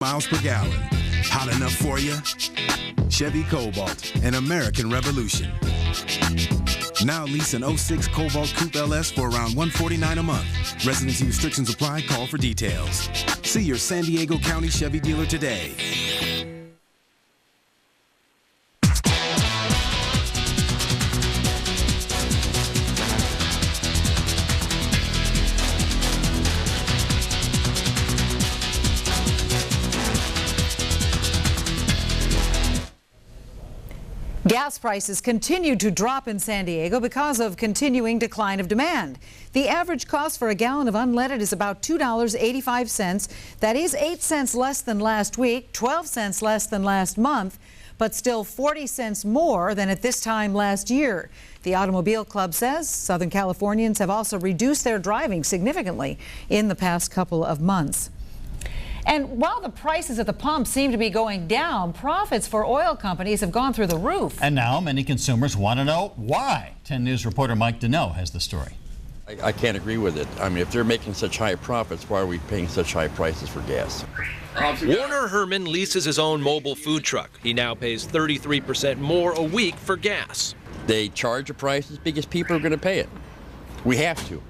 miles per gallon. Hot enough for you? Chevy Cobalt, an American revolution. Now lease an 06 Cobalt Coupe LS for around $149 a month. Residency restrictions apply. Call for details. See your San Diego County Chevy dealer today. Gas prices continue to drop in San Diego because of continuing decline of demand. The average cost for a gallon of unleaded is about $2.85. That is 8 cents less than last week, 12 cents less than last month, but still 40 cents more than at this time last year. The Automobile Club says Southern Californians have also reduced their driving significantly in the past couple of months. And while the prices at the pump seem to be going down, profits for oil companies have gone through the roof. And now many consumers want to know why. 10 News reporter Mike Deneau has the story. I can't agree with it. I mean, if they're making such high profits, why are we paying such high prices for gas? Warner Herman leases his own mobile food truck. He now pays 33% more a week for gas. They charge a price as big as people are going to pay it. We have to.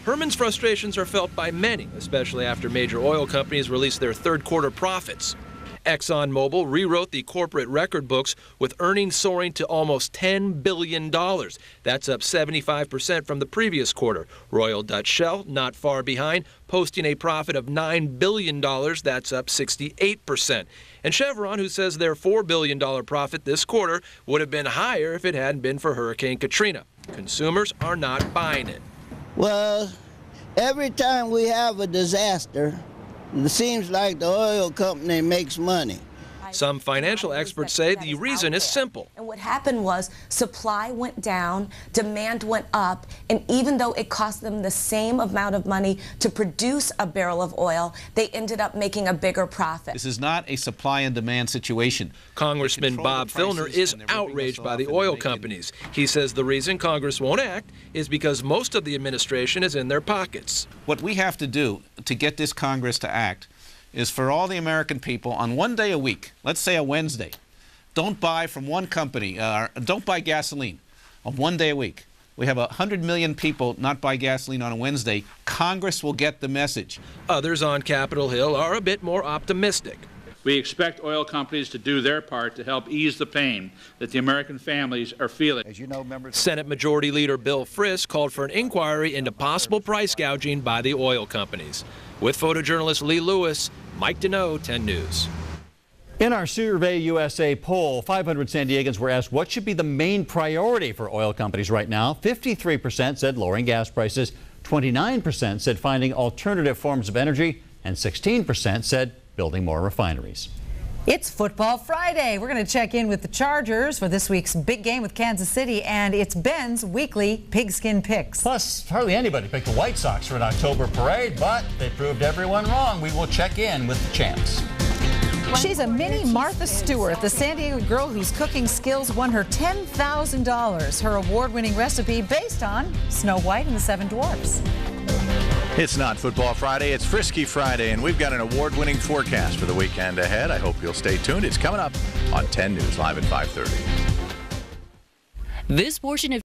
Herman's frustrations are felt by many, especially after major oil companies released their third quarter profits. ExxonMobil rewrote the corporate record books with earnings soaring to almost $10 billion. That's up 75% from the previous quarter. Royal Dutch Shell, not far behind, posting a profit of $9 billion. That's up 68%. And Chevron, who says their $4 billion profit this quarter would have been higher if it hadn't been for Hurricane Katrina. Consumers are not buying it. Well, every time we have a disaster, it seems like the oil company makes money. Some financial experts say the reason is simple. And what happened was supply went down, demand went up, and even though it cost them the same amount of money to produce a barrel of oil, they ended up making a bigger profit. This is not a supply and demand situation. Congressman Bob Filner is outraged by the oil companies. He says the reason Congress won't act is because most of the administration is in their pockets. What we have to do to get this Congress to act is for all the American people on one day a week, let's say a Wednesday, don't buy from one company, don't buy gasoline on one day a week. We have 100 million people not buy gasoline on a Wednesday. Congress will get the message. Others on Capitol Hill are a bit more optimistic. We expect oil companies to do their part to help ease the pain that the American families are feeling. As you know, Senate Majority Leader Bill Frist called for an inquiry into possible price gouging by the oil companies. With photojournalist Lee Lewis, Mike Deneau, 10 News. In our Survey USA poll, 500 San Diegans were asked what should be the main priority for oil companies right now. 53% said lowering gas prices, 29% said finding alternative forms of energy, and 16% said building more refineries. It's Football Friday. We're going to check in with the Chargers for this week's big game with Kansas City, and it's Ben's weekly pigskin picks. Plus, hardly anybody picked the White Sox for an October parade, but they proved everyone wrong. We will check in with the champs. She's a mini Martha Stewart, the San Diego girl whose cooking skills won her $10,000. Her award-winning recipe based on Snow White and the Seven Dwarfs. It's not Football Friday, it's Frisky Friday, and we've got an award-winning forecast for the weekend ahead. I hope you'll stay tuned. It's coming up on 10 News, live at 5:30. This portion of